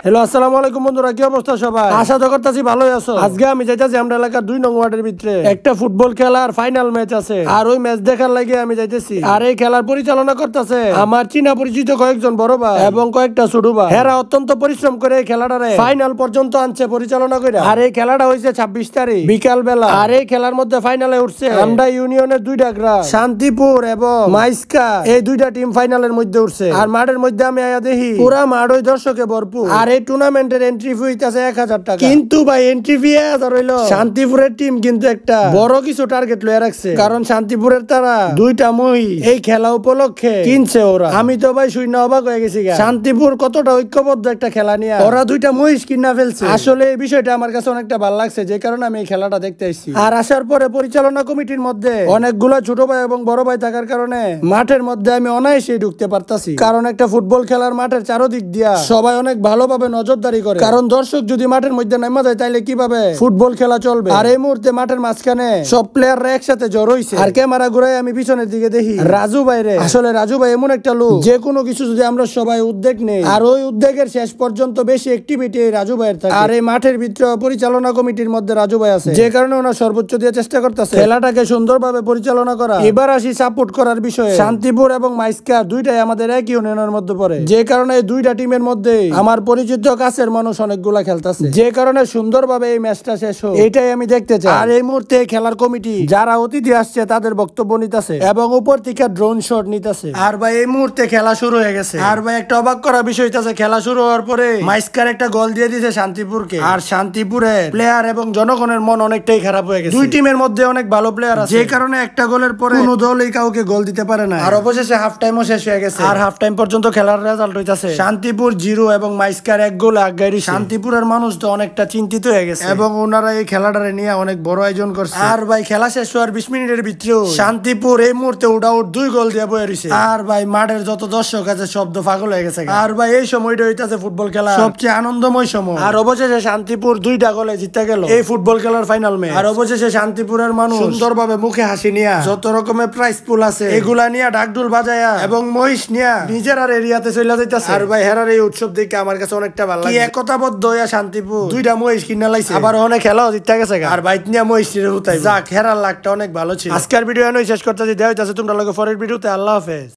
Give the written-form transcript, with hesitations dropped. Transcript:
Hello আসসালামু আলাইকুম বন্ধুরা, কি অবস্থা সবাই? আশা তো করতেছি ভালোই আছো। আজকে আমি যাইতেছি আমরা এলাকার 2 নং ওয়ার্ডের ভিতরে একটা ফুটবল খেলার ফাইনাল ম্যাচ আছে, আর ওই ম্যাচ দেখার লাগে আমি যাইতেছি। আর এই খেলার পরিচালনা করতেছে আমার চীনা পরিচিত কয়েকজন বড় ভাই এবং কয়েকটা ছোট ভাই। এরা অত্যন্ত পরিশ্রম করে এই খেলাটারে ফাইনাল পর্যন্ত আনছে পরিচালনা করে। আর এই খেলাটা হয়েছে 26 তারিখ বিকাল বেলা। আর এই খেলার মধ্যে ফাইনালে উঠছে আমরা ইউনিয়নের 2টা গ্রাম, শান্তিপুর এবং মাইস্কা, এই 2টা টিম ফাইনালের মধ্যে উঠছে। আর মাঠের মধ্যে আমি আয়া দেখি পুরা মাঠ ওই দর্শকে ভরপুর। আর এই টুর্নামেন্টের এন্ট্রি ফি হইতাছে 1000 টাকা। কিন্তু ভাই এন্ট্রি ফি 1000 হইলো, শান্তিপুরের টিম কিন্তু একটা বড় কিছু টার্গেট লয়ে রাখছে, কারণ শান্তিপুরের তারা 2টা মহিষ এই খেলা উপলক্ষে কিনছে ওরা। আমি তো ভাই শুনে অবাক হয়ে গেছি, শান্তিপুর কতটা ঐক্যবদ্ধ একটা খেলা নিয়ে ওরা 2টা মহিষ কিনা ফেলছে। আসলে এই বিষয়টা আমার কাছে অনেকটা ভালো লাগছে, যে কারণে আমি এই খেলাটা দেখতে আসছি। আর আসার পরে পরিচালনা কমিটির মধ্যে অনেকগুলো ছোট ভাই এবং বড় ভাই থাকার কারণে মাঠের মধ্যে আমি অনায়াসে ঢুকতে পারতাছি, কারণ একটা ফুটবল খেলার মাঠের চারদিক দিয়া সবাই অনেক ভালোভাবে নজরদারি করে, কারণ দর্শক যদি মাঠের মধ্যে নামা যায় তাইলে কিভাবে ফুটবল খেলা চলবে। আর এই মুহূর্তে মাঠের মাঝখানে সব প্লেয়াররা একসাথে জড়ো হইছে। আর ক্যামেরা ঘুরাই আমি পিছনের দিকে দেখি রাজু ভাইরে। আসলে রাজু ভাই এমন একটা লোক, যে কোনো কিছু যদি আমরা সবাই উদ্যোগ নেই আর ওই উদ্যোগের শেষ পর্যন্ত বেশি অ্যাক্টিভিটি রাজু ভাইয়ের থাকে। আর এই মাঠের ভিতরে পরিচালনা কমিটির মধ্যে রাজু ভাই আছে, যে কারণে ওনার সর্বোচ্চ দিয়ে চেষ্টা করতেছে খেলাটাকে সুন্দরভাবে পরিচালনা করা। এবার আসি সাপোর্ট করার বিষয়ে। শান্তিপুর এবং মাইস্কা 2টাই আমাদের এক ইউনিয়নের মধ্যে পড়ে, যে কারণে এই 2টা টিমের মধ্যে আমার পরিচিত কাছের মানুষ অনেকগুলা খেলতেছে, যে কারণে সুন্দরভাবে এই ম্যাচটা শেষ হোক এটাই আমি দেখতে চাই। আর এই মুহূর্তে খেলার কমিটি যারা অতিথি আসছে তাদের বক্তব্য নিতেছে এবং উপর থেকে ড্রোন শট নিতেছে। আর ভাই এই মুহূর্তে খেলা শুরু হয়ে গেছে। আর ভাই একটা অবাক করা বিষয় আছে, খেলা শুরু হওয়ার পরে মাইস্কার একটা গোল দিয়ে দিয়েছে শান্তিপুরকে। আর শান্তিপুরের প্লেয়ার এবং জনগণের মন অনেকটাই খারাপ হয়ে গেছে। 2 টিমের মধ্যে অনেক ভালো প্লেয়ার আছে, যে কারণে একটা গোলের পরে কোনো দলই কাউকে গোল দিতে পারে না। আর অবশেষে হাফ টাইমও শেষ হয়ে গেছে। আর হাফ টাইম পর্যন্ত খেলার রেজাল্ট হইতাছে শান্তিপুর 0 এবং মাইস্কার 1 গোল আগাই। শান্তিপুরের মানুষ তো অনেকটা চিন্তিত হয়ে গেছে এবং ওনারা এই খেলাটারে নিয়ে অনেক বড় আয়োজন করছে। আর ভাই খেলা শেষ হওয়ার 20 মিনিটের ভিতরেও শান্তিপুর এই মুহূর্তে উঠাউট 2 গোল দিয়ে বয়ে রইছে। আর ভাই মাঠের যত দর্শক আছে শব্দ পাগল হয়ে গেছে। আর ভাই এই সময়টা হইতাছে ফুটবল খেলা সবচেয়ে আনন্দময় সময়। আর অবশেষে শান্তিপুর 2টা গোলে জিতে গেল এই ফুটবল খেলার ফাইনাল ম্যাচ। আর অবশেষে শান্তিপুরের মানুষ সুন্দরভাবে মুখে হাসি নিয়া যত রকমের প্রাইজ পুল আছে এগুলা নিয়া ঢাকঢোল বাজায়া এবং মহিষ নিয়া নিজের আর এরিয়াতে চলে যাইতাছে। আর ভাই হেরার এই উৎসব দেখে আমার কাছে অনেকটা ভালো লাগে। একতাবদ্ধ হইয়া শান্তিপুর 2টা মহিষ কিনা লাইছে, আবার অনেক খেলাও জিতে গেছে। আর বাইক নিয়া মহিষ রে উঠাই যাক, হেরার লাগটা অনেক ভালো ছিল। আজকের ভিডিও এনে শেষ করতেছি। দেওয়া হইতাছে তোমরা লগে পরের ভিডিওতে। আল্লাহ হাফেজ।